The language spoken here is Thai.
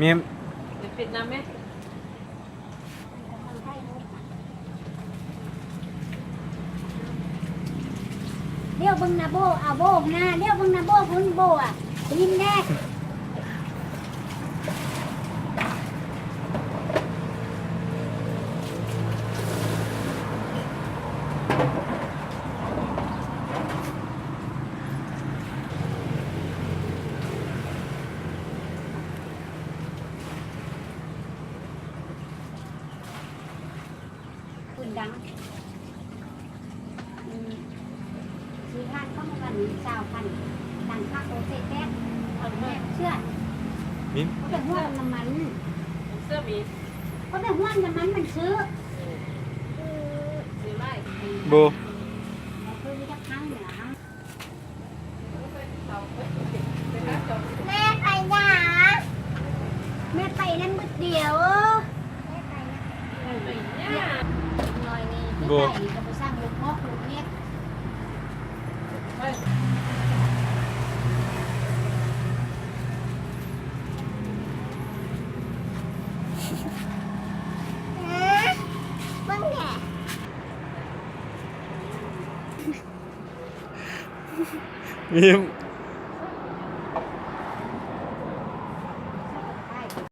มีม ปิดน้ำไหมเลี้ยวบึงนาโบเอาโบกหน้าเลี้ยวบึงนาโบพุ่นโบอ่ะลิ้นแรกคุณดัง4,000ก็มากัน20,000ดังค่าโปรเซสแท้เอาแม่เชื่อ มีม เขาเป็นห้วนน้ำมัน เสื้อมี เขาเป็นห้วนน้ำมันมันซื้อ สีไม้ โบ เราเคยมีจักครั้งเหรอ เตาไปนะจบ แม่ไปไหนแม่ไปนั่นมืดเดียวแม่ไปนะ ไปเนี่ย หน่อยนี่ที่ไปนี่ก็ไปสร้างลูกมอกลูกเนี้ย ไป บ้างแหละ มีม